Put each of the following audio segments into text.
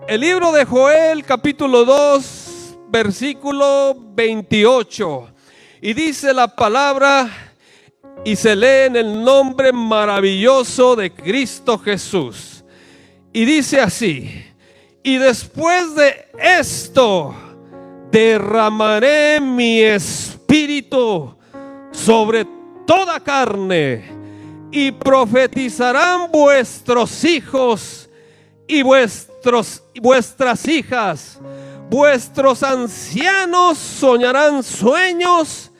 El libro de Joel, capítulo 2, versículo 28. Y dice la palabra, y se lee en el nombre maravilloso de Cristo Jesús. Y dice así: y después de esto derramaré mi espíritu sobre toda carne, y profetizarán vuestros hijos y vuestras hijas, vuestros ancianos soñarán sueños,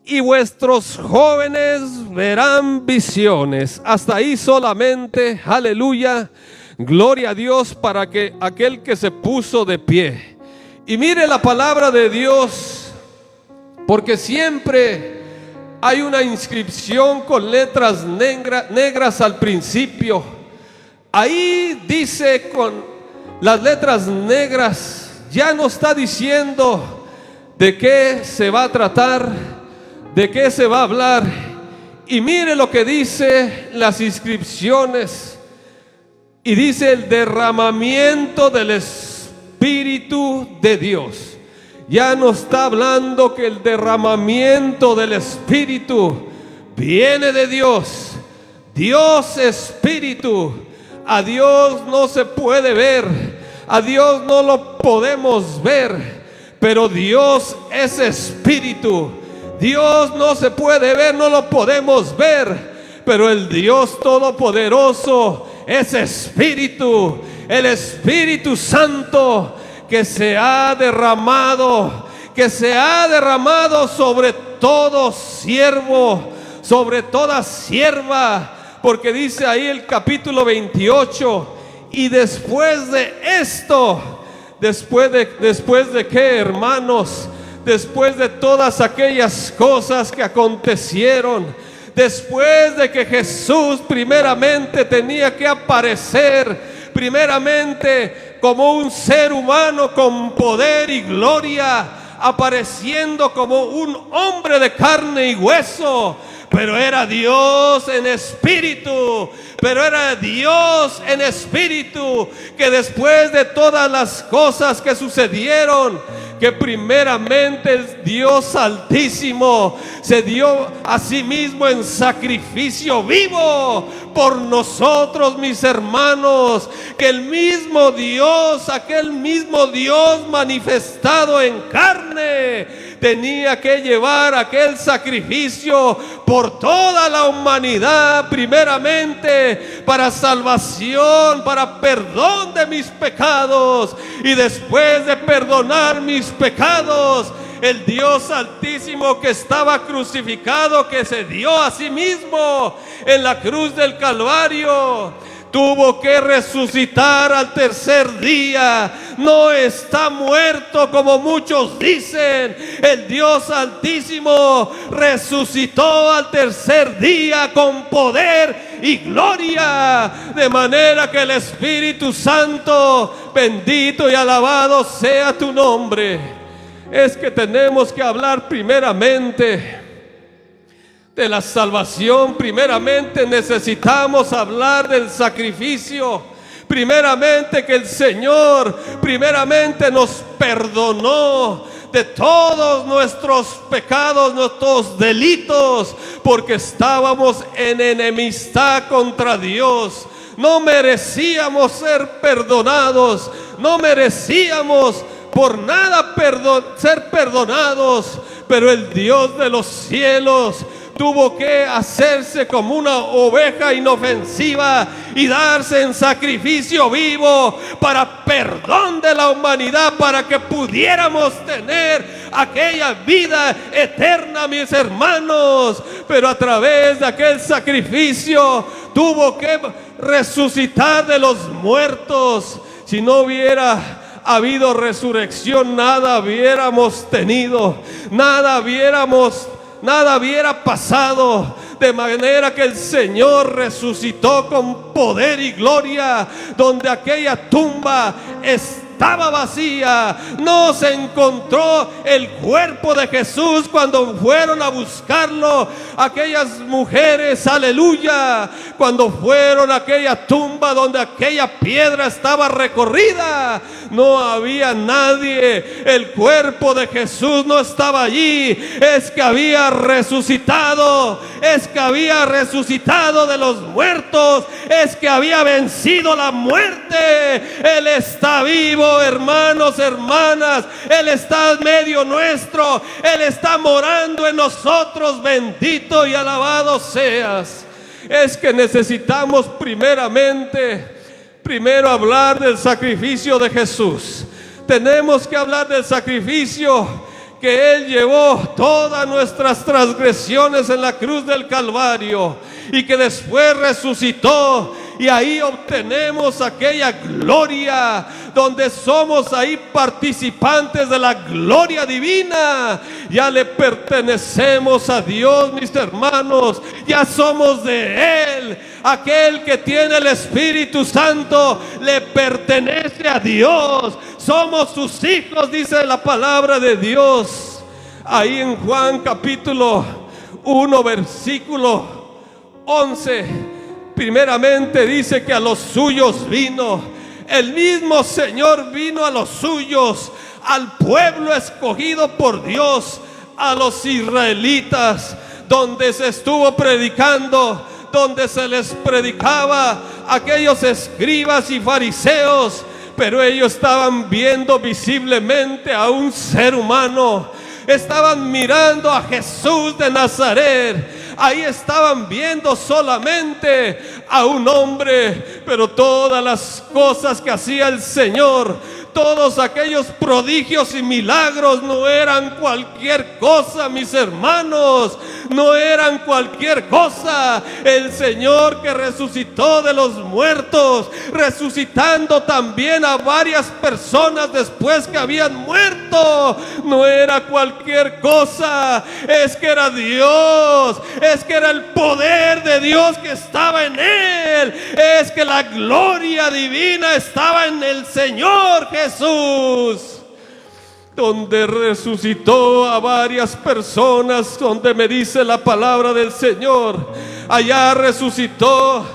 y vuestros jóvenes verán visiones. Hasta ahí solamente. Aleluya, gloria a Dios para que aquel que se puso de pie. Y mire la palabra de Dios, porque siempre hay una inscripción con letras negras al principio. Ahí dice con las letras negras, ya no está diciendo de qué se va a tratar, de qué se va a hablar. Y mire lo que dice las inscripciones. Y dice: el derramamiento del Espíritu de Dios. Ya no está hablando que el derramamiento del Espíritu viene de Dios. Dios Espíritu. A Dios no se puede ver, a Dios no lo podemos ver, pero Dios es Espíritu. Dios no se puede ver, no lo podemos ver, pero el Dios Todopoderoso es Espíritu. El Espíritu Santo que se ha derramado sobre todo siervo, sobre toda sierva. Porque dice ahí el capítulo 28, y después de esto, después de qué, hermanos, después de todas aquellas cosas que acontecieron, después de que Jesús primeramente tenía que aparecer, primeramente como un ser humano con poder y gloria, apareciendo como un hombre de carne y hueso, pero era Dios en espíritu, que después de todas las cosas que sucedieron, que primeramente el Dios Altísimo se dio a sí mismo en sacrificio vivo por nosotros, mis hermanos, que el mismo Dios, aquel mismo Dios manifestado en carne, tenía que llevar aquel sacrificio por toda la humanidad, primeramente para salvación, para perdón de mis pecados, y después de perdonar mis pecados, el Dios Altísimo que estaba crucificado, que se dio a sí mismo en la cruz del Calvario, tuvo que resucitar al tercer día. No está muerto como muchos dicen. El Dios Altísimo resucitó al tercer día con poder y gloria, de manera que el Espíritu Santo, bendito y alabado sea tu nombre. Es que tenemos que hablar primeramente de la salvación. Primeramente necesitamos hablar del sacrificio. Primeramente que el Señor primeramente nos perdonó de todos nuestros pecados, nuestros delitos, porque estábamos en enemistad contra Dios. No merecíamos ser perdonados, no merecíamos por nada ser perdonados, pero el Dios de los cielos tuvo que hacerse como una oveja inofensiva y darse en sacrificio vivo para perdón de la humanidad, para que pudiéramos tener aquella vida eterna, mis hermanos. Pero a través de aquel sacrificio tuvo que resucitar de los muertos. Si no hubiera habido resurrección, nada hubiéramos tenido, nada hubiera pasado. De manera que el Señor resucitó con poder y gloria, donde aquella tumba estaba vacía. No se encontró el cuerpo de Jesús cuando fueron a buscarlo aquellas mujeres, aleluya, cuando fueron a aquella tumba donde aquella piedra estaba recorrida. No había nadie, el cuerpo de Jesús no estaba allí. Es que había resucitado, es que había resucitado de los muertos, es que había vencido la muerte. Él está vivo, hermanos, hermanas. Él está en medio nuestro, Él está morando en nosotros. Bendito y alabado seas. Es que necesitamos primero hablar del sacrificio de Jesús. Tenemos que hablar del sacrificio que Él llevó todas nuestras transgresiones en la cruz del Calvario y que después resucitó, y ahí obtenemos aquella gloria donde somos ahí participantes de la gloria divina. Ya le pertenecemos a Dios, mis hermanos, ya somos de Él. Aquel que tiene el Espíritu Santo le pertenece a Dios. Somos sus hijos, dice la palabra de Dios. Ahí en Juan capítulo 1 versículo 11, primeramente dice que a los suyos vino. El mismo Señor vino a los suyos, al pueblo escogido por Dios, a los israelitas, donde se estuvo predicando, donde se les predicaba a aquellos escribas y fariseos, pero ellos estaban viendo visiblemente a un ser humano. Estaban mirando a Jesús de Nazaret. Ahí estaban viendo solamente a un hombre, pero todas las cosas que hacía el Señor, todos aquellos prodigios y milagros no eran cualquier cosa, mis hermanos, no eran cualquier cosa. El Señor que resucitó de los muertos, resucitando también a varias personas después que habían muerto, no era cualquier cosa. Es que era Dios, es que era el poder de Dios que estaba en Él, es que la gloria divina estaba en el Señor Jesús, donde resucitó a varias personas, donde me dice la palabra del Señor, allá resucitó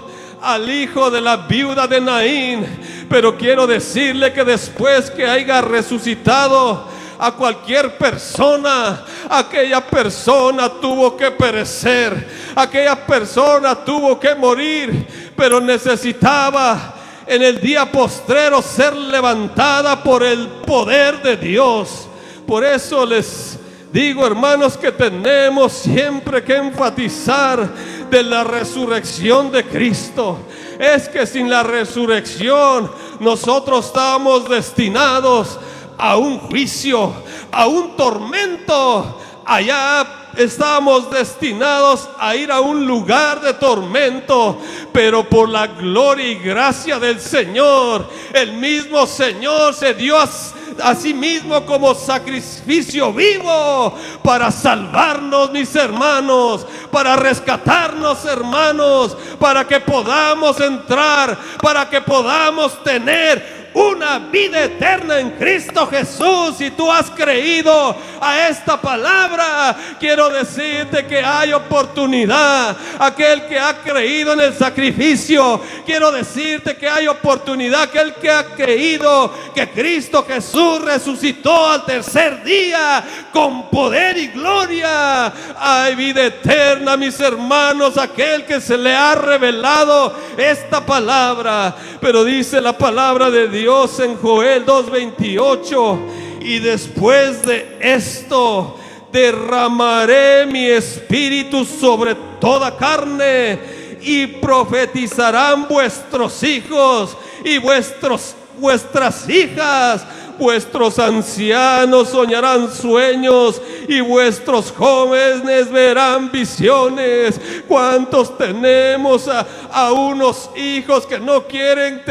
al hijo de la viuda de Naín. Pero quiero decirle que después que haya resucitado a cualquier persona, aquella persona tuvo que perecer, aquella persona tuvo que morir, pero necesitaba en el día postrero ser levantada por el poder de Dios. Por eso les digo, hermanos, que tenemos siempre que enfatizar de la resurrección de Cristo. Es que sin la resurrección nosotros estamos destinados a un juicio, a un tormento. Allá estábamos destinados a ir a un lugar de tormento, pero por la gloria y gracia del Señor, el mismo Señor se dio a sí mismo como sacrificio vivo para salvarnos, mis hermanos, para rescatarnos, hermanos, para que podamos entrar, para que podamos tener una vida eterna en Cristo Jesús. Si tú has creído a esta palabra, quiero decirte que hay oportunidad. Aquel que ha creído en el sacrificio, quiero decirte que hay oportunidad. Aquel que ha creído que Cristo Jesús resucitó al tercer día con poder y gloria, hay vida eterna, mis hermanos. Aquel que se le ha revelado esta palabra. Pero dice la palabra de Dios en Joel 2:28, y después de esto derramaré mi espíritu sobre toda carne, y profetizarán vuestros hijos y vuestras hijas, Vuestros ancianos soñarán sueños y vuestros jóvenes verán visiones. ¿Cuántos tenemos a unos hijos que no quieren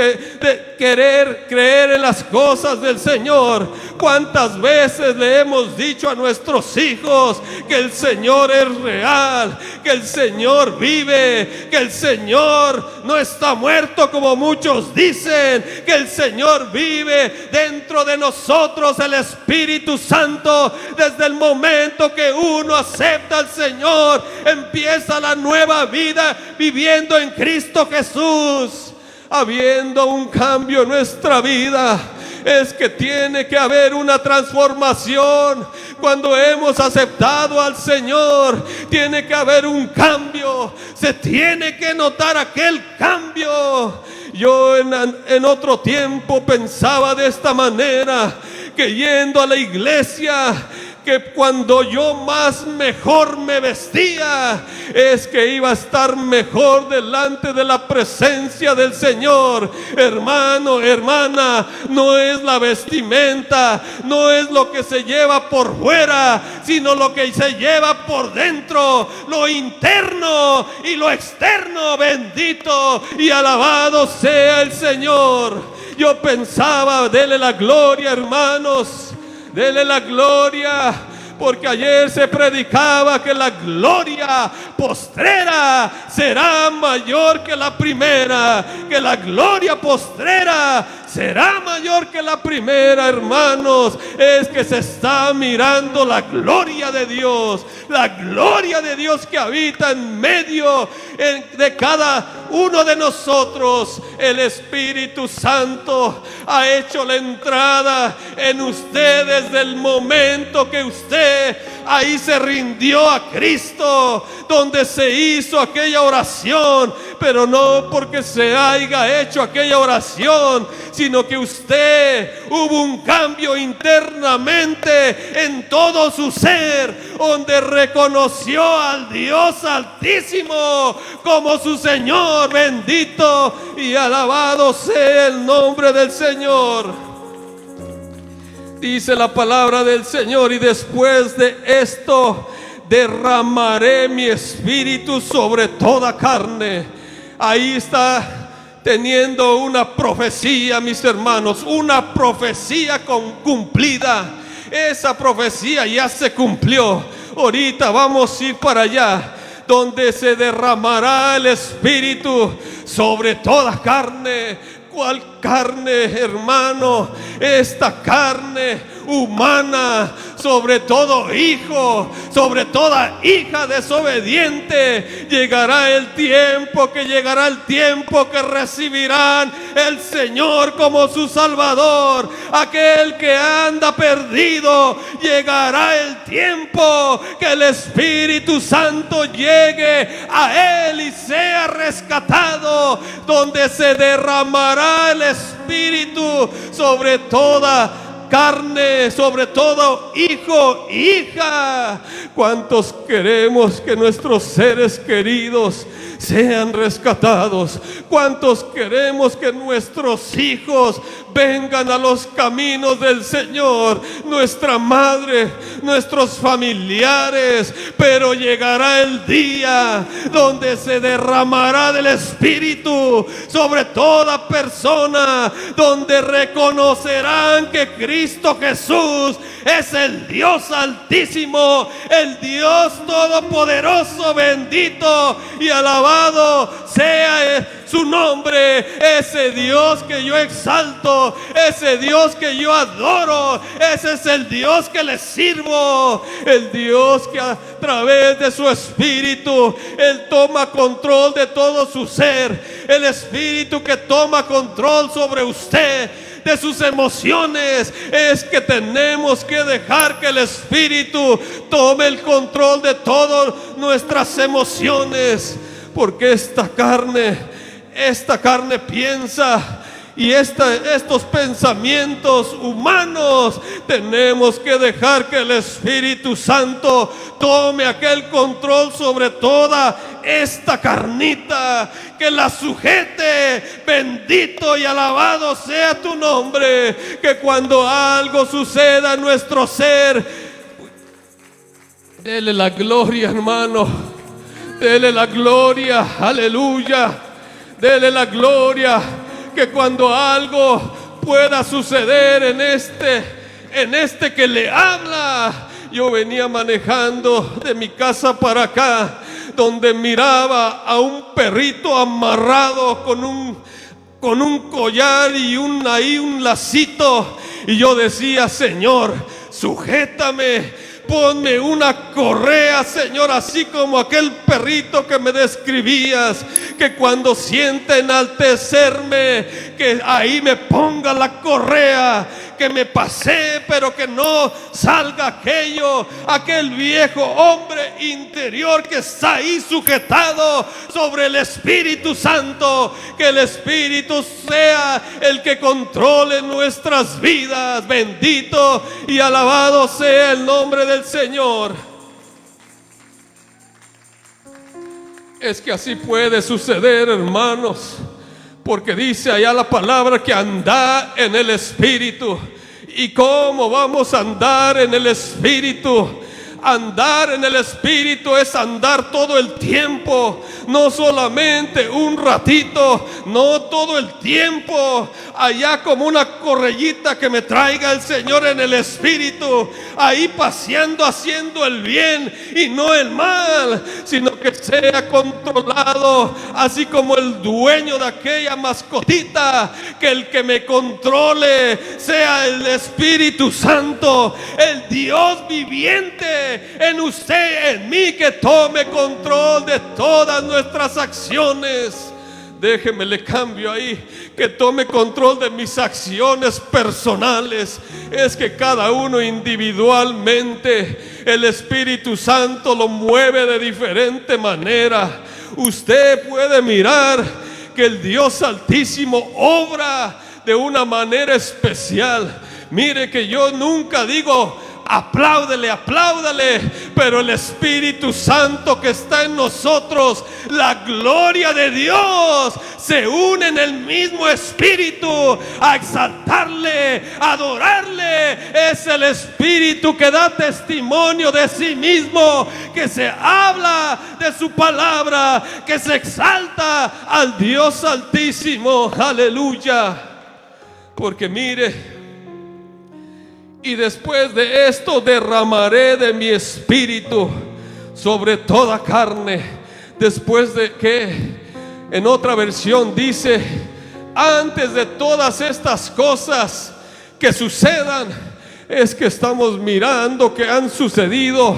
querer creer en las cosas del Señor? ¿Cuántas veces le hemos dicho a nuestros hijos que el Señor es real, que el Señor vive, que el Señor no está muerto como muchos dicen, que el Señor vive dentro de nosotros, el Espíritu Santo? Desde el momento que uno acepta al Señor, empieza la nueva vida viviendo en Cristo Jesús, habiendo un cambio en nuestra vida. Es que tiene que haber una transformación. Cuando hemos aceptado al Señor, tiene que haber un cambio. Se tiene que notar aquel cambio. Yo en otro tiempo pensaba de esta manera, que yendo a la iglesia, que cuando yo más mejor me vestía, es que iba a estar mejor delante de la presencia del Señor. Hermano, hermana, no es la vestimenta, no es lo que se lleva por fuera, sino lo que se lleva por dentro, lo interno y lo externo. Bendito y alabado sea el Señor. Yo pensaba, dele la gloria, hermanos, dele la gloria, porque ayer se predicaba que la gloria postrera será mayor que la primera, que la gloria postrera será mayor que la primera. Hermanos, es que se está mirando la gloria de Dios, la gloria de Dios que habita en medio de cada uno de nosotros. El Espíritu Santo ha hecho la entrada en usted desde el momento que usted ahí se rindió a Cristo, donde se hizo aquella oración, pero no porque se haya hecho aquella oración, sino que usted hubo un cambio internamente en todo su ser, donde reconoció al Dios Altísimo como su Señor. Bendito y alabado sea el nombre del Señor. Dice la palabra del Señor: y después de esto derramaré mi espíritu sobre toda carne. Ahí está teniendo una profecía, mis hermanos, una profecía cumplida. Esa profecía ya se cumplió. Ahorita vamos a ir para allá, donde se derramará el Espíritu sobre toda carne. ¿Cuál carne, hermano? Esta carne humana, sobre todo hijo, sobre toda hija desobediente. Llegará el tiempo que recibirán el Señor como su Salvador. Aquel que anda perdido, llegará el tiempo que el Espíritu Santo llegue a él y sea rescatado, donde se derramará el Espíritu sobre toda carne, sobre todo hijo, hija. ¿Cuántos queremos que nuestros seres queridos sean rescatados? ¿Cuántos queremos que nuestros hijos vengan a los caminos del Señor? Nuestra madre, nuestros familiares. Pero llegará el día donde se derramará del Espíritu sobre toda persona, donde reconocerán que Cristo Jesús es el Dios Altísimo, el Dios Todopoderoso. Bendito y alabado sea su nombre. Ese Dios que yo exalto, ese Dios que yo adoro, ese es el Dios que le sirvo. El Dios que a través de su Espíritu Él toma control de todo su ser. El Espíritu que toma control sobre usted, de sus emociones. Es que tenemos que dejar que el Espíritu tome el control de todas nuestras emociones, porque esta carne piensa y estos pensamientos humanos, tenemos que dejar que el Espíritu Santo tome aquel control sobre toda esta carnita, que la sujete. Bendito y alabado sea tu nombre. Que cuando algo suceda en nuestro ser, dele la gloria, hermano, dele la gloria, aleluya, dele la gloria. Que cuando algo pueda suceder en este que le habla. Yo venía manejando de mi casa para acá, donde miraba a un perrito amarrado con un collar y un lacito, y yo decía: Señor, sujétame, ponme una correa, Señor, así como aquel perrito que me describías, que cuando sienta enaltecerme, que ahí me ponga la correa, que me pasee, pero que no salga aquel viejo hombre interior que está ahí sujetado sobre el Espíritu Santo. Que el Espíritu sea el que controle nuestras vidas. Bendito y alabado sea el nombre del Señor. Es que así puede suceder, hermanos, porque dice allá la palabra que anda en el Espíritu. ¿Y cómo vamos a andar en el Espíritu? Andar en el Espíritu es andar todo el tiempo, no solamente un ratito, no todo el tiempo, allá como una correíta que me traiga el Señor en el Espíritu, ahí paseando, haciendo el bien y no el mal, sino que sea controlado, así como el dueño de aquella mascotita, que el que me controle sea el Espíritu Santo, el Dios viviente en usted, en mí, que tome control de todas nuestras acciones. Déjeme, le cambio ahí, que tome control de mis acciones personales. Es que cada uno individualmente, el Espíritu Santo lo mueve de diferente manera. Usted puede mirar que el Dios Altísimo obra de una manera especial. Mire que yo nunca digo: apláudele, apláudale, pero el Espíritu Santo que está en nosotros, la gloria de Dios, se une en el mismo Espíritu a exaltarle, a adorarle. Es el Espíritu que da testimonio de sí mismo, que se habla de su palabra, que se exalta al Dios Altísimo. Aleluya. Porque mire: y después de esto derramaré de mi espíritu sobre toda carne. Después de que, en otra versión dice: antes de todas estas cosas que sucedan, es que estamos mirando que han sucedido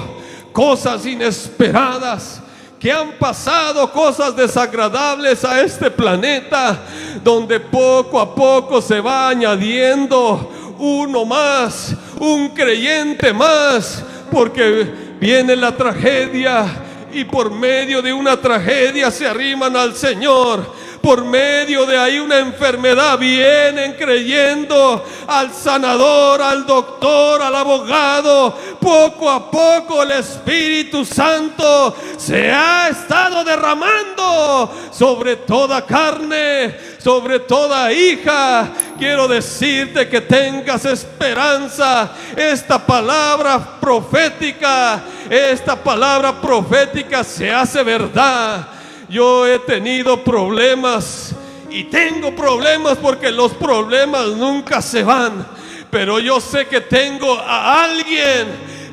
cosas inesperadas, que han pasado cosas desagradables a este planeta, donde poco a poco se va añadiendo uno más, un creyente más, porque viene la tragedia, y por medio de una tragedia se arriman al Señor. Por medio de ahí una enfermedad vienen creyendo al sanador, al doctor, al abogado. Poco a poco el Espíritu Santo se ha estado derramando sobre toda carne, sobre toda hija. Quiero decirte que tengas esperanza. Esta palabra profética se hace verdad. Yo he tenido problemas y tengo problemas, porque los problemas nunca se van, pero yo sé que tengo a alguien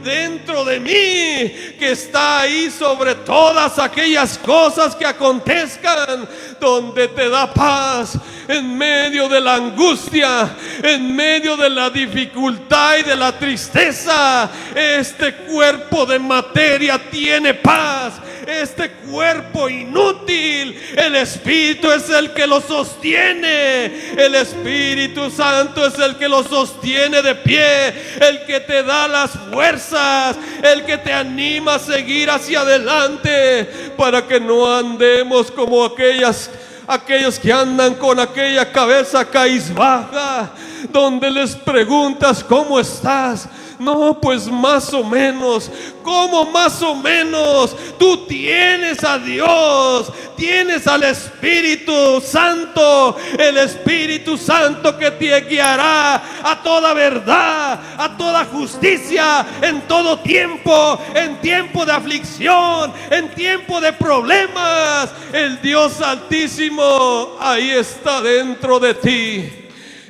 dentro de mí que está ahí sobre todas aquellas cosas que acontezcan, donde te da paz en medio de la angustia, en medio de la dificultad y de la tristeza. Este cuerpo de materia tiene paz. Este cuerpo inútil, el Espíritu es el que lo sostiene. El Espíritu Santo es el que lo sostiene de pie, el que te da las fuerzas, el que te anima a seguir hacia adelante, para que no andemos como aquellas aquellos que andan con aquella cabeza cabizbaja, donde les preguntas ¿cómo estás? No, pues más o menos. ¿Cómo más o menos? Tú tienes a Dios, tienes al Espíritu Santo, el Espíritu Santo que te guiará a toda verdad, a toda justicia, en todo tiempo, en tiempo de aflicción, en tiempo de problemas. El Dios Altísimo ahí está dentro de ti.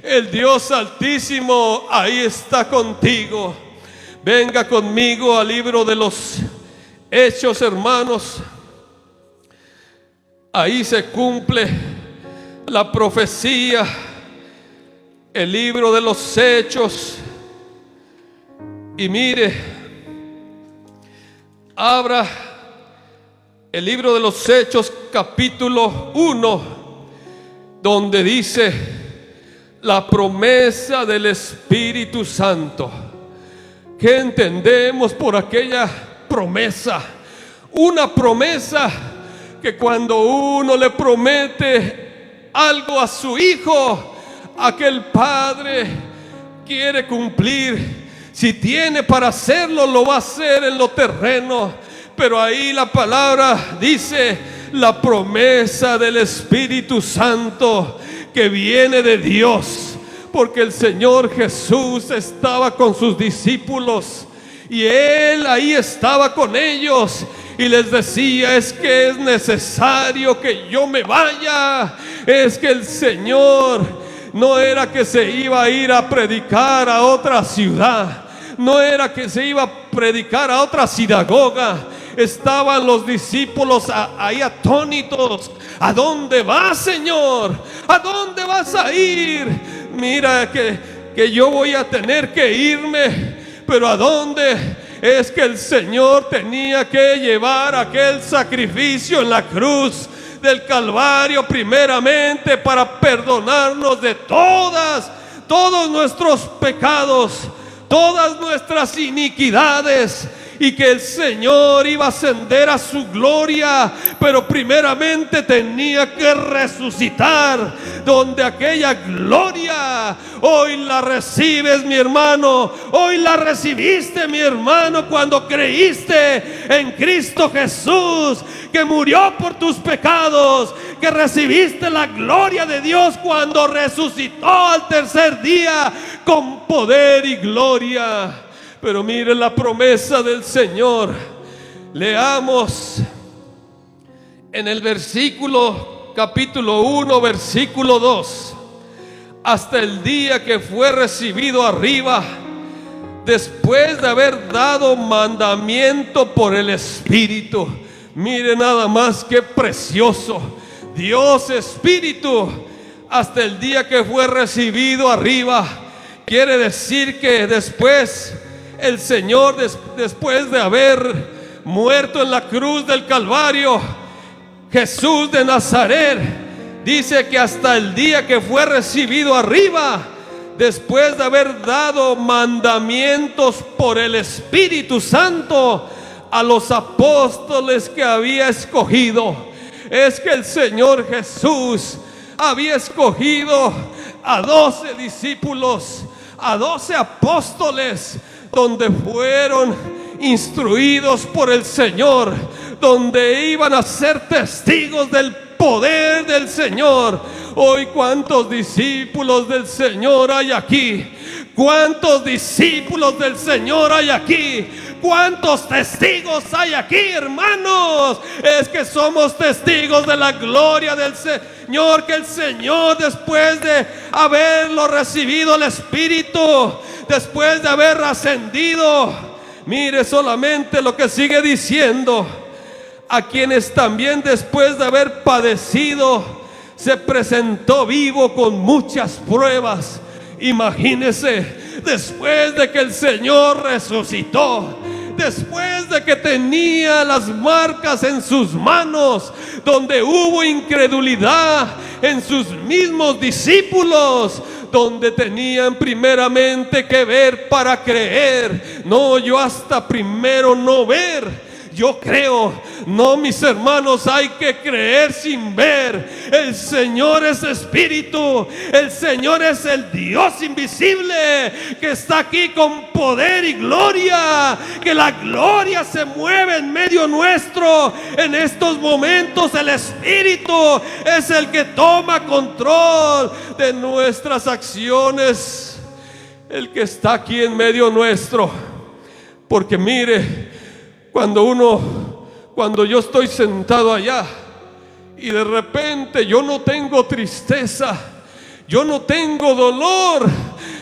El Dios Altísimo ahí está contigo. Venga conmigo al libro de los Hechos, hermanos. Ahí se cumple la profecía. El libro de los Hechos. Y mire, abra el libro de los Hechos, capítulo 1, donde dice la promesa del Espíritu Santo. ¿Qué entendemos por aquella promesa? Una promesa que cuando uno le promete algo a su hijo, aquel padre quiere cumplir. Si tiene para hacerlo, lo va a hacer en lo terreno. Pero ahí la palabra dice la promesa del Espíritu Santo que viene de Dios, porque el Señor Jesús estaba con sus discípulos y Él ahí estaba con ellos y les decía: es que es necesario que yo me vaya. Es que el Señor no era que se iba a ir a predicar a otra ciudad, no era que se iba a predicar a otra sinagoga. Estaban los discípulos ahí atónitos. ¿A dónde vas, Señor? ¿A dónde vas a ir? Mira que yo voy a tener que irme, pero ¿a dónde? Es que el Señor tenía que llevar aquel sacrificio en la cruz del Calvario primeramente para perdonarnos de todos nuestros pecados, todas nuestras iniquidades, y que el Señor iba a ascender a su gloria, pero primeramente tenía que resucitar, donde aquella gloria hoy la recibes, mi hermano. Hoy la recibiste, mi hermano, cuando creíste en Cristo Jesús, que murió por tus pecados, que recibiste la gloria de Dios cuando resucitó al tercer día con poder y gloria. Pero mire la promesa del Señor. Leamos en el capítulo 1, versículo 2. Hasta el día que fue recibido arriba, después de haber dado mandamiento por el Espíritu. Mire nada más qué precioso. Dios Espíritu, hasta el día que fue recibido arriba. Quiere decir que después el Señor, después de haber muerto en la cruz del Calvario, Jesús de Nazaret, dice que hasta el día que fue recibido arriba, después de haber dado mandamientos por el Espíritu Santo a los apóstoles que había escogido. Es que el Señor Jesús había escogido a 12 discípulos, a 12 apóstoles, donde fueron instruidos por el Señor, donde iban a ser testigos del poder del Señor. Hoy, ¿cuántos discípulos del Señor hay aquí? ¿Cuántos discípulos del Señor hay aquí? ¿Cuántos testigos hay aquí, hermanos? Es que somos testigos de la gloria del Señor, que el Señor, después de haberlo recibido el Espíritu, después de haber ascendido, mire solamente lo que sigue diciendo: a quienes también después de haber padecido se presentó vivo con muchas pruebas. Imagínese, después de que el Señor resucitó, después de que tenía las marcas en sus manos, donde hubo incredulidad en sus mismos discípulos, donde tenían primeramente que ver para creer. No, yo hasta primero no ver, yo creo. No, mis hermanos, hay que creer sin ver. El Señor es espíritu. El Señor es el Dios invisible que está aquí con poder y gloria. Que la gloria se mueve en medio nuestro. En estos momentos el Espíritu es el que toma control de nuestras acciones. El que está aquí en medio nuestro. Porque mire, cuando yo estoy sentado allá y de repente yo no tengo tristeza, yo no tengo dolor,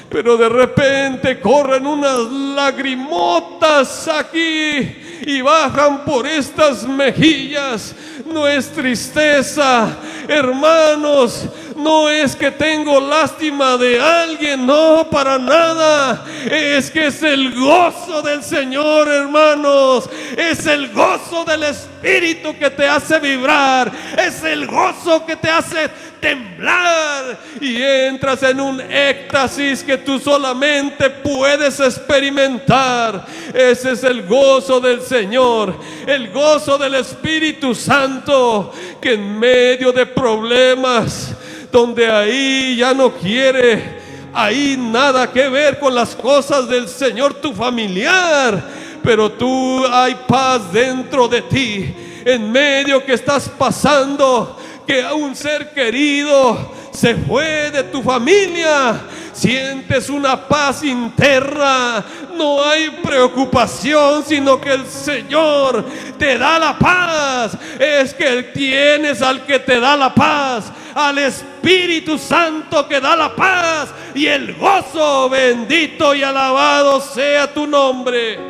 pero de repente corren unas lagrimotas aquí y bajan por estas mejillas. No es tristeza, hermanos, no es que tengo lástima de alguien, no, para nada. Es que es el gozo del Señor, hermanos. Es el gozo del Espíritu que te hace vibrar. Es el gozo que te hace temblar y entras en un éxtasis que tú solamente puedes experimentar. Ese es el gozo del Señor, el gozo del Espíritu Santo, que en medio de problemas, donde ahí ya no quiere, ahí nada que ver con las cosas del Señor, tu familiar, pero tú hay paz dentro de ti, en medio que estás pasando, que un ser querido se fue de tu familia, sientes una paz interna, no hay preocupación, sino que el Señor te da la paz. Es que tienes al que te da la paz, al Espíritu Santo que da la paz y el gozo. Bendito y alabado sea tu nombre.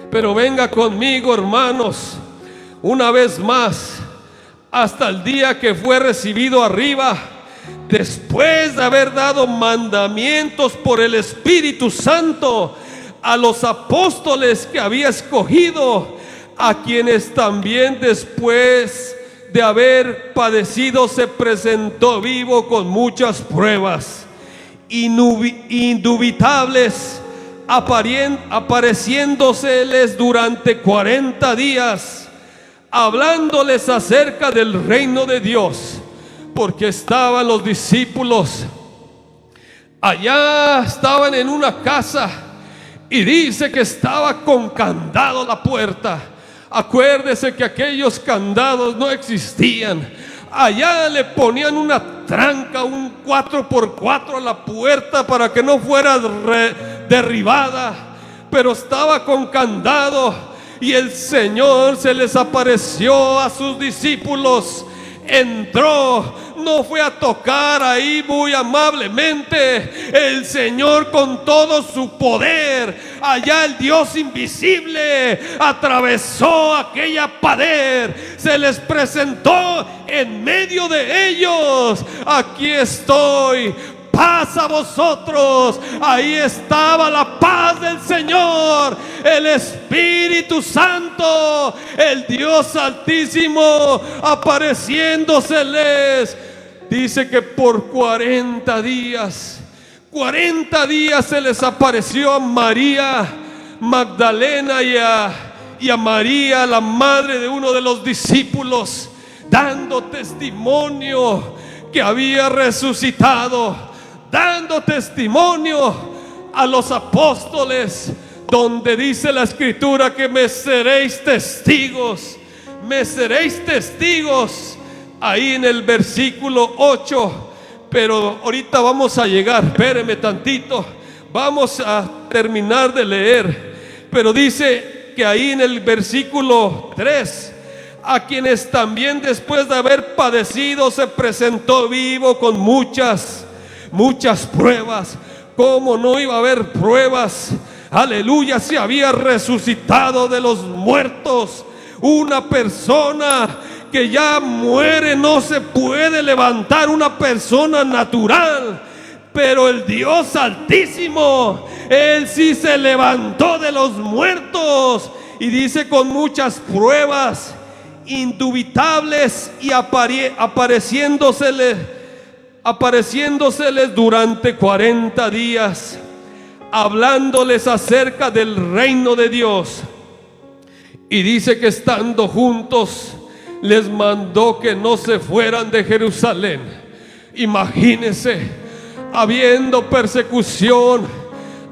Pero venga conmigo, hermanos, una vez más, hasta el día que fue recibido arriba, después de haber dado mandamientos por el Espíritu Santo a los apóstoles que había escogido, a quienes también después de haber padecido se presentó vivo con muchas pruebas indubitables, apareciéndoseles durante 40 días, hablándoles acerca del reino de Dios, porque estaban los discípulos allá, estaban en una casa y dice que estaba con candado la puerta. Acuérdese que aquellos candados no existían. Allá le ponían una tranca, un 4x4 a la puerta para que no fuera derribada, pero estaba con candado. Y el Señor se les apareció a sus discípulos, entró, no fue a tocar ahí muy amablemente. El Señor con todo su poder, allá el Dios invisible, atravesó aquella pared, se les presentó en medio de ellos. Aquí estoy, paz a vosotros. Ahí estaba la paz del Señor, el Espíritu Santo, el Dios Altísimo apareciéndoseles. Dice que por 40 días se les apareció a María Magdalena y a María, la madre de uno de los discípulos, dando testimonio que había resucitado, dando testimonio a los apóstoles, donde dice la Escritura que me seréis testigos ahí en el versículo 8. Pero ahorita vamos a llegar, espéreme tantito, vamos a terminar de leer. Pero dice que ahí en el versículo 3, a quienes también después de haber padecido se presentó vivo con muchas pruebas. ¿Cómo no iba a haber pruebas? Aleluya, se había resucitado de los muertos. Una persona que ya muere no se puede levantar, una persona natural, pero el Dios Altísimo, Él sí se levantó de los muertos. Y dice con muchas pruebas indubitables y apareciéndoseles durante 40 días, hablándoles acerca del reino de Dios Y dice que estando juntos les mandó que no se fueran de Jerusalén. Imagínense, habiendo persecución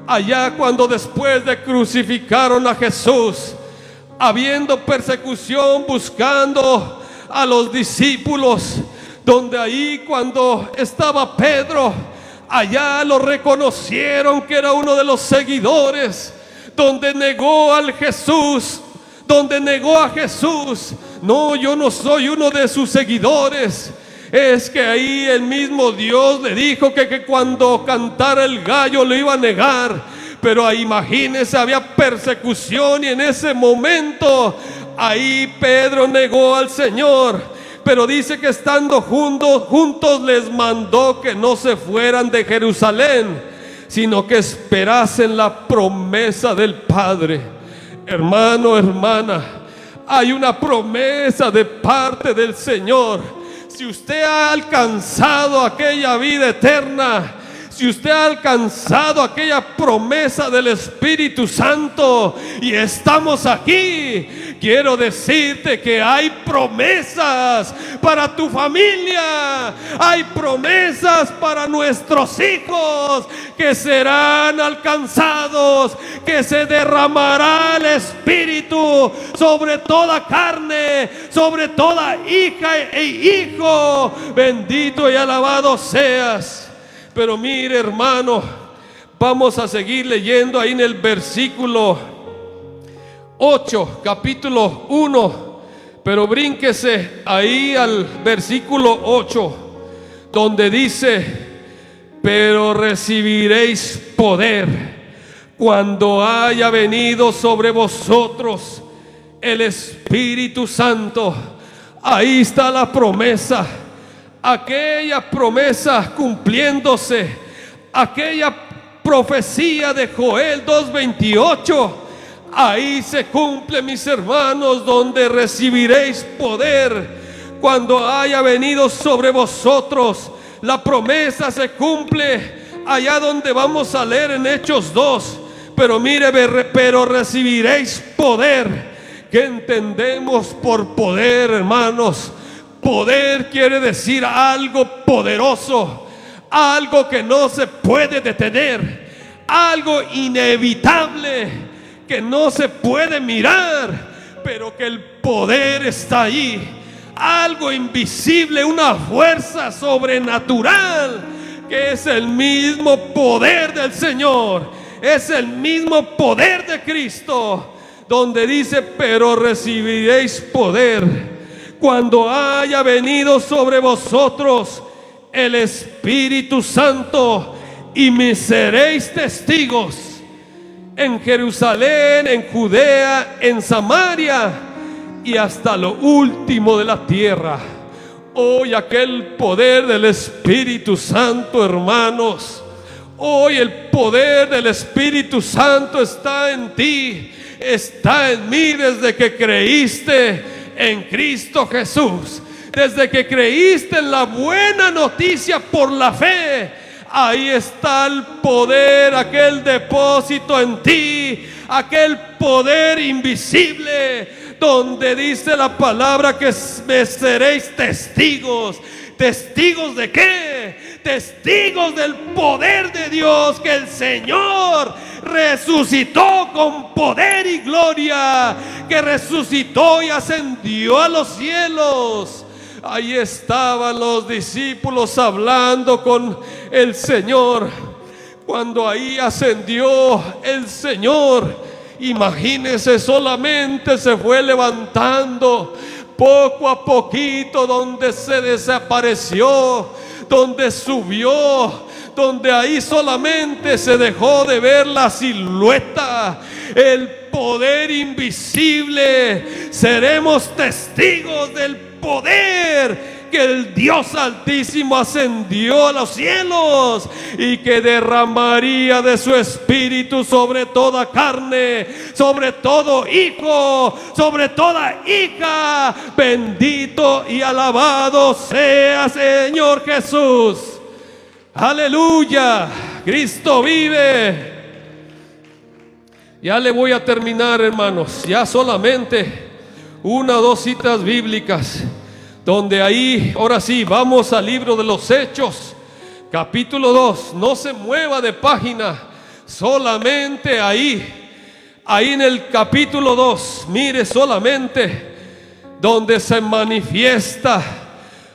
allá cuando después de crucificaron a Jesús, habiendo persecución buscando a los discípulos, donde ahí cuando estaba Pedro, allá lo reconocieron que era uno de los seguidores, donde negó al Jesús, donde negó a Jesús. No, yo no soy uno de sus seguidores. Es que ahí el mismo Dios le dijo que cuando cantara el gallo lo iba a negar. Pero ahí imagínense, había persecución y en ese momento ahí Pedro negó al Señor. Pero dice que estando juntos les mandó que no se fueran de Jerusalén, sino que esperasen la promesa del Padre. Hermano, hermana, hay una promesa de parte del Señor. Si usted ha alcanzado aquella vida eterna, si usted ha alcanzado aquella promesa del Espíritu Santo y estamos aquí, quiero decirte que hay promesas para tu familia, hay promesas para nuestros hijos que serán alcanzados, que se derramará el Espíritu sobre toda carne, sobre toda hija e hijo. Bendito y alabado seas. Pero mire, hermano, vamos a seguir leyendo ahí en el versículo 8, capítulo 1. Pero brínquese ahí al versículo 8, donde dice: pero recibiréis poder cuando haya venido sobre vosotros el Espíritu Santo. Ahí está la promesa. Aquella promesa cumpliéndose, aquella profecía de Joel 2:28, ahí se cumple, mis hermanos, donde recibiréis poder cuando haya venido sobre vosotros. La promesa se cumple allá donde vamos a leer en Hechos 2. Pero mire, pero recibiréis poder. ¿Qué entendemos por poder, hermanos? Poder quiere decir algo poderoso, algo que no se puede detener, algo inevitable que no se puede mirar, pero que el poder está ahí, algo invisible, una fuerza sobrenatural, que es el mismo poder del Señor, es el mismo poder de Cristo, donde dice: pero recibiréis poder cuando haya venido sobre vosotros el Espíritu Santo, y me seréis testigos en Jerusalén, en Judea, en Samaria y hasta lo último de la tierra. Hoy aquel poder del Espíritu Santo, hermanos, hoy el poder del Espíritu Santo está en ti, está en mí desde que creíste en Cristo Jesús, desde que creíste en la buena noticia por la fe. Ahí está el poder, aquel depósito en ti, aquel poder invisible, donde dice la palabra que me seréis testigos. ¿Testigos de qué? Testigos del poder de Dios, que el Señor resucitó con poder y gloria, que resucitó y ascendió a los cielos. Ahí estaban los discípulos hablando con el Señor. Cuando ahí ascendió el Señor, imagínense, solamente se fue levantando poco a poquito, donde se desapareció, donde subió, donde ahí solamente se dejó de ver la silueta, el poder invisible. Seremos testigos del poder que el Dios Altísimo ascendió a los cielos y que derramaría de su Espíritu sobre toda carne, sobre todo hijo, sobre toda hija. Bendito y alabado sea Señor Jesús. Aleluya, Cristo vive. Ya le voy a terminar, hermanos. Ya solamente una o dos citas bíblicas, donde ahí, ahora sí, vamos al libro de los Hechos, capítulo 2. No se mueva de página, solamente ahí en el capítulo 2, mire solamente donde se manifiesta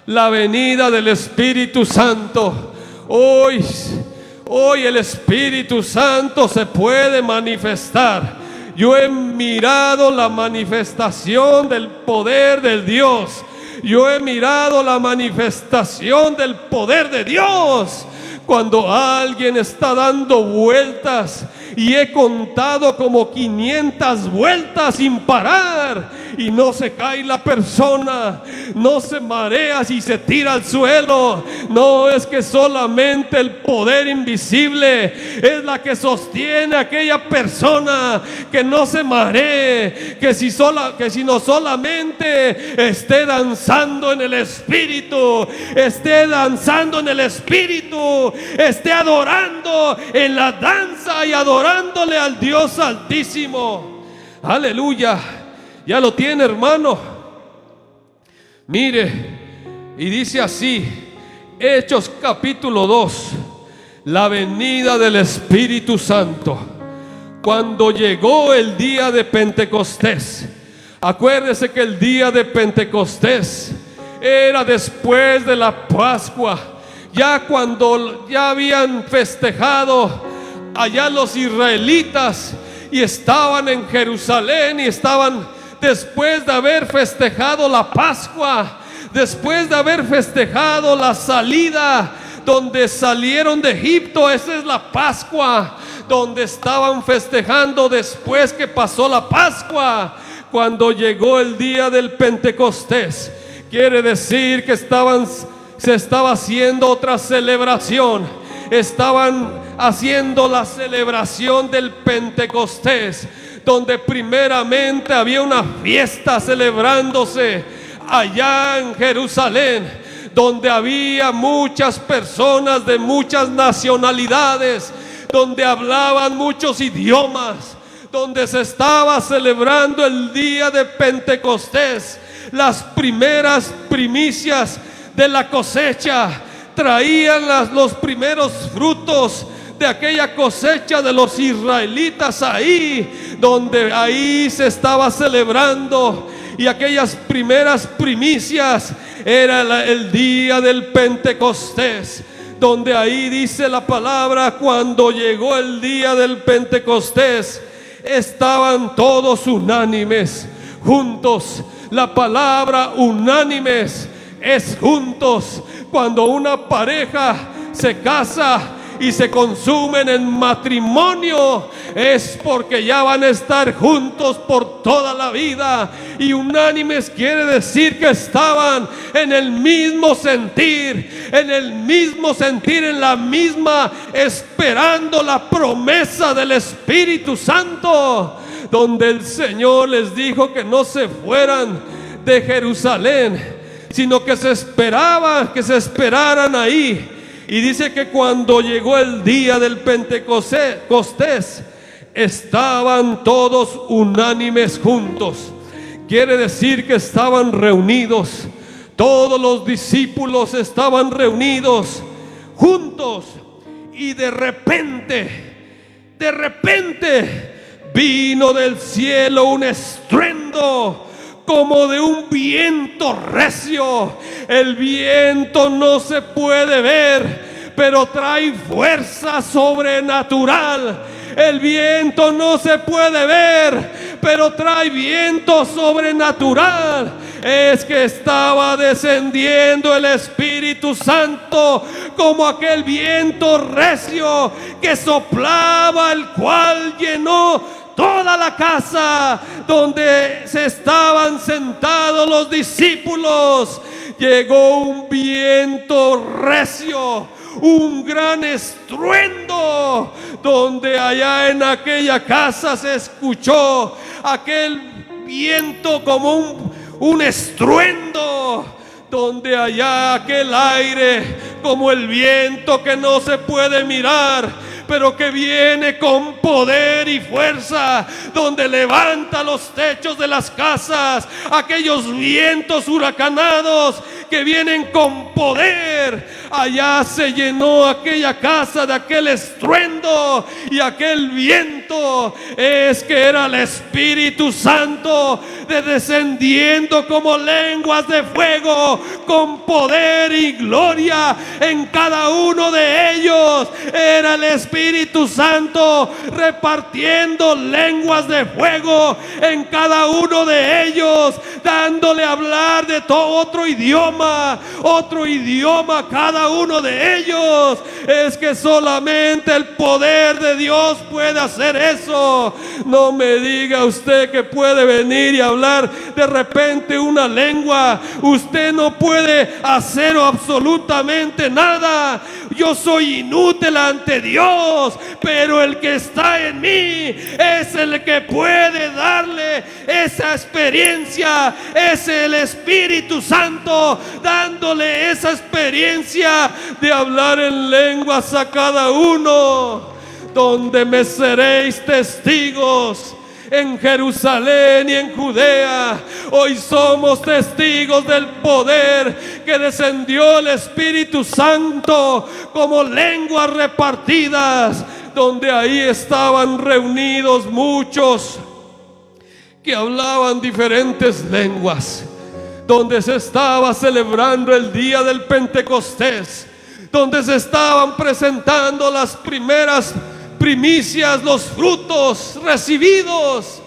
la venida del Espíritu Santo. Hoy el Espíritu Santo se puede manifestar. Yo he mirado la manifestación del poder de Dios. Yo he mirado la manifestación del poder de Dios cuando alguien está dando vueltas, y he contado como 500 vueltas sin parar, y no se cae la persona, no se marea si se tira al suelo. No, es que solamente el poder invisible es la que sostiene a aquella persona, que no se maree, que si no solamente esté danzando en el Espíritu, esté danzando en el Espíritu, esté adorando en la danza y adorándole al Dios Altísimo. Aleluya. Ya lo tiene, hermano. Mire, y dice así, Hechos capítulo 2, la venida del Espíritu Santo. Cuando llegó el día de Pentecostés, acuérdese que el día de Pentecostés era después de la Pascua, ya cuando ya habían festejado allá los israelitas y estaban en Jerusalén, y estaban después de haber festejado la Pascua, después de haber festejado la salida, donde salieron de Egipto. Esa es la Pascua, donde estaban festejando después que pasó la Pascua. Cuando llegó el día del Pentecostés, quiere decir que se estaba haciendo otra celebración. Estaban haciendo la celebración del Pentecostés, donde primeramente había una fiesta celebrándose allá en Jerusalén, donde había muchas personas de muchas nacionalidades, donde hablaban muchos idiomas, donde se estaba celebrando el día de Pentecostés. Las primeras primicias de la cosecha traían los primeros frutos de aquella cosecha de los israelitas, ahí donde ahí se estaba celebrando. Y aquellas primeras primicias era el día del Pentecostés, donde ahí dice la palabra, cuando llegó el día del Pentecostés, estaban todos unánimes, juntos. La palabra unánimes es juntos. Cuando una pareja se casa y se consumen en matrimonio, es porque ya van a estar juntos por toda la vida. Y unánimes quiere decir que estaban en el mismo sentir, en la misma, esperando la promesa del Espíritu Santo, donde el Señor les dijo que no se fueran de Jerusalén, sino que se esperaran ahí. Y dice que cuando llegó el día del Pentecostés, estaban todos unánimes juntos. Quiere decir que estaban reunidos. Todos los discípulos estaban reunidos juntos. Y de repente vino del cielo un estruendo como de un viento recio. El viento no se puede ver, pero trae fuerza sobrenatural. El viento no se puede ver, pero trae viento sobrenatural. Es que estaba descendiendo el Espíritu Santo como aquel viento recio que soplaba, el cual llenó toda la casa donde se estaban sentados los discípulos. Llegó un viento recio, un gran estruendo, donde allá en aquella casa se escuchó aquel viento como un estruendo, donde allá aquel aire como el viento que no se puede mirar, pero que viene con poder y fuerza, donde levanta los techos de las casas, aquellos vientos huracanados que vienen con poder. Allá se llenó aquella casa de aquel estruendo y aquel viento. Es que era el Espíritu Santo descendiendo como lenguas de fuego, con poder y gloria en cada uno de ellos. Era el Espíritu Santo repartiendo lenguas de fuego en cada uno de ellos, dándole a hablar de todo otro idioma a cada uno de ellos. Es que solamente el poder de Dios puede hacer eso. No me diga usted que puede venir y hablar de repente una lengua. Usted no puede hacer absolutamente nada. Yo soy inútil ante Dios, pero el que está en mí es el que puede darle esa experiencia. Es el Espíritu Santo dándole esa experiencia de hablar en lenguas a cada uno. Donde me seréis testigos en Jerusalén y en Judea. Hoy somos testigos del poder que descendió el Espíritu Santo como lenguas repartidas, donde ahí estaban reunidos muchos que hablaban diferentes lenguas, donde se estaba celebrando el día del Pentecostés, donde se estaban presentando las primeras primicias, los frutos recibidos,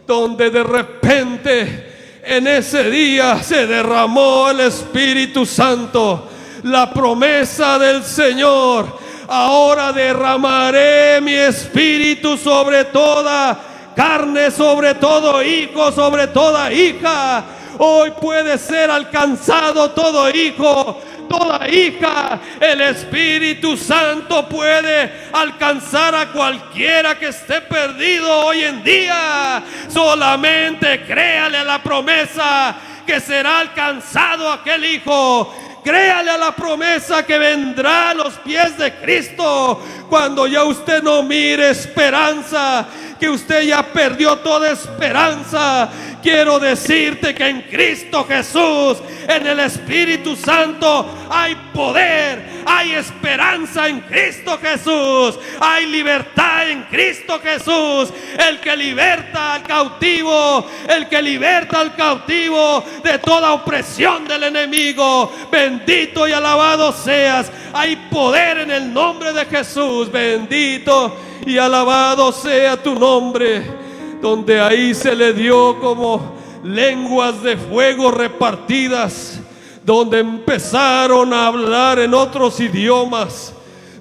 donde de repente en ese día se derramó el Espíritu Santo, la promesa del Señor: ahora derramaré mi espíritu sobre toda carne, sobre todo hijo, sobre toda hija. Hoy puede ser alcanzado todo hijo, toda hija. El Espíritu Santo puede alcanzar a cualquiera que esté perdido hoy en día. Solamente créale a la promesa que será alcanzado aquel hijo. Créale a la promesa que vendrá a los pies de Cristo cuando ya usted no mire esperanza, que usted ya perdió toda esperanza. Quiero decirte que en Cristo Jesús, en el Espíritu Santo, hay poder, hay esperanza en Cristo Jesús, hay libertad en Cristo Jesús. El que liberta al cautivo, el que liberta al cautivo de toda opresión del enemigo. Bendito y alabado seas. Hay poder en el nombre de Jesús. Bendito y alabado sea tu nombre. Donde ahí se le dio como lenguas de fuego repartidas, donde empezaron a hablar en otros idiomas,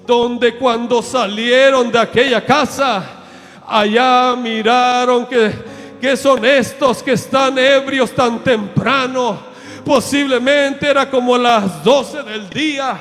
donde cuando salieron de aquella casa, allá miraron que son estos que están ebrios tan temprano. Posiblemente era como las 12 del día.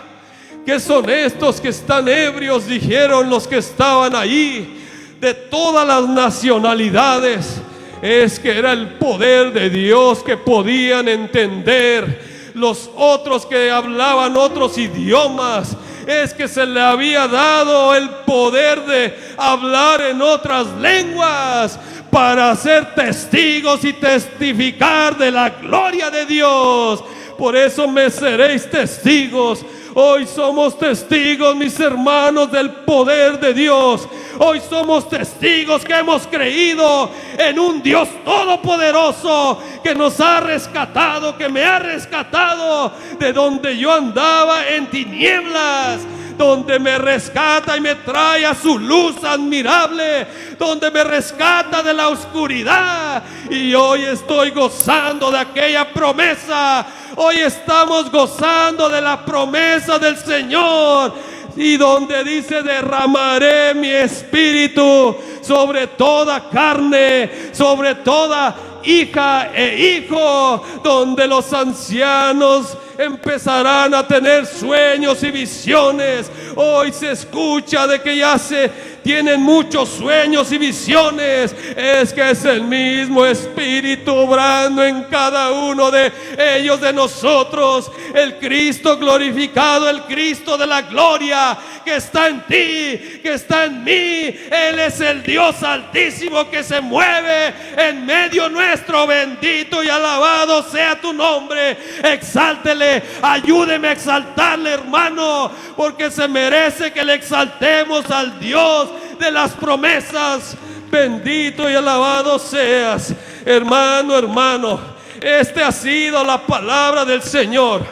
¿Qué son estos que están ebrios?, dijeron los que estaban ahí, de todas las nacionalidades. Es que era el poder de Dios que podían entender. Los otros que hablaban otros idiomas, es que se le había dado el poder de hablar en otras lenguas para ser testigos y testificar de la gloria de Dios. Por eso me seréis testigos. Hoy somos testigos, mis hermanos, del poder de Dios. Hoy somos testigos que hemos creído en un Dios todopoderoso que nos ha rescatado, que me ha rescatado de donde yo andaba en tinieblas, donde me rescata y me trae a su luz admirable, donde me rescata de la oscuridad. Y hoy estoy gozando de aquella promesa. Hoy estamos gozando de la promesa del Señor, y donde dice: derramaré mi espíritu sobre toda carne, sobre toda hija e hijo, donde los ancianos empezarán a tener sueños y visiones. Hoy se escucha de que ya se tienen muchos sueños y visiones, es que es el mismo Espíritu obrando en cada uno de ellos, de nosotros. El Cristo glorificado, el Cristo de la gloria que está en ti, que está en mí. Él es el Dios altísimo que se mueve en medio nuestro. Bendito y alabado sea tu nombre. Exáltele, ayúdeme a exaltarle, hermano, porque se merece que le exaltemos al Dios de las promesas. Bendito y alabado seas, hermano, hermano. Esta ha sido la palabra del Señor.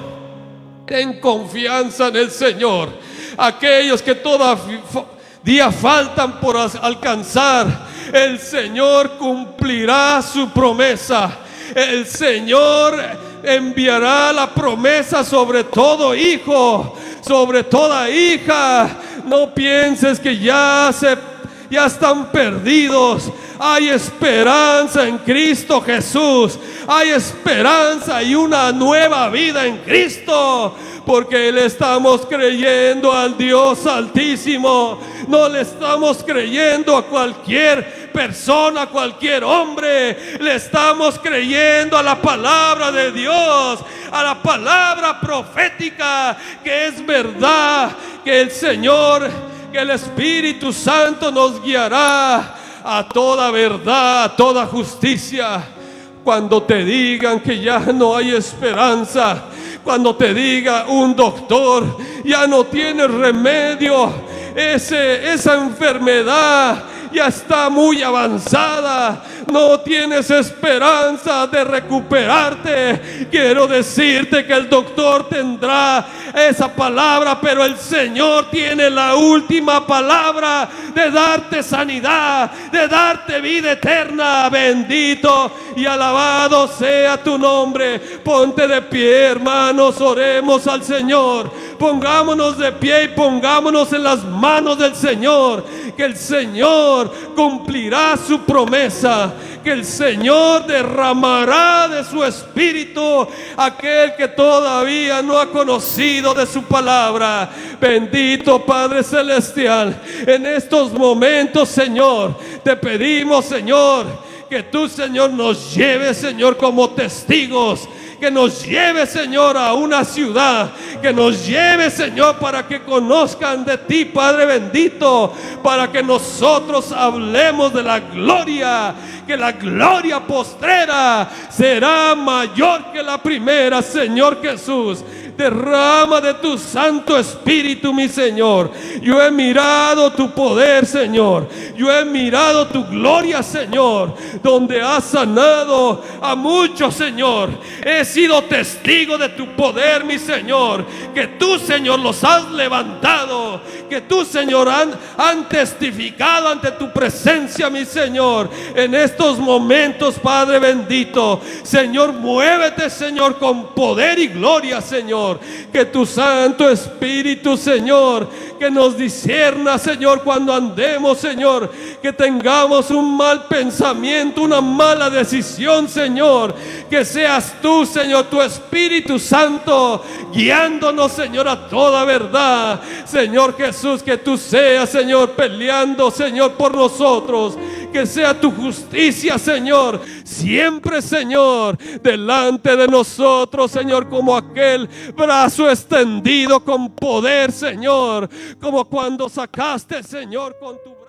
Ten confianza en el Señor. Aquellos que todavía faltan por alcanzar, el Señor cumplirá su promesa. El Señor enviará la promesa sobre todo hijo, sobre toda hija. No pienses que ya están perdidos. Hay esperanza en Cristo Jesús. Hay esperanza y una nueva vida en Cristo, porque le estamos creyendo al Dios altísimo. No le estamos creyendo a cualquier persona, a cualquier hombre. Le estamos creyendo a la palabra de Dios, a la palabra profética, que es verdad, que el Señor, que el Espíritu Santo nos guiará a toda verdad, a toda justicia. Cuando te digan que ya no hay esperanza, cuando te diga un doctor, ya no tiene remedio, esa enfermedad ya está muy avanzada, no tienes esperanza de recuperarte, quiero decirte que el doctor tendrá esa palabra, pero el Señor tiene la última palabra de darte sanidad, de darte vida eterna. Bendito y alabado sea tu nombre. Ponte de pie, hermanos, oremos al Señor. Pongámonos de pie y pongámonos en las manos del Señor, que el Señor cumplirá su promesa, que el Señor derramará de su Espíritu aquel que todavía no ha conocido de su palabra. Bendito Padre Celestial, en estos momentos, Señor, te pedimos, Señor, que tú, Señor, nos lleves, Señor, como testigos, que nos lleve, Señor, a una ciudad, que nos lleve, Señor, para que conozcan de ti, Padre bendito, para que nosotros hablemos de la gloria, que la gloria postrera será mayor que la primera. Señor Jesús, derrama de tu Santo Espíritu, mi Señor. Yo he mirado tu poder, Señor. Yo he mirado tu gloria, Señor, donde has sanado a muchos, Señor. He sido testigo de tu poder, mi Señor, que tú, Señor, los has levantado, que tú, Señor, han testificado ante tu presencia, mi Señor. En estos momentos, Padre bendito, Señor, muévete, Señor, con poder y gloria, Señor. Que tu Santo Espíritu, Señor, que nos discierna, Señor, cuando andemos, Señor, que tengamos un mal pensamiento, una mala decisión, Señor, que seas tú, Señor, tu Espíritu Santo, guiándonos, Señor, a toda verdad. Señor Jesús, que tú seas, Señor, peleando, Señor, por nosotros, que sea tu justicia, Señor, siempre, Señor, delante de nosotros, Señor, como aquel brazo extendido con poder, Señor, como cuando sacaste, Señor, con tu brazo.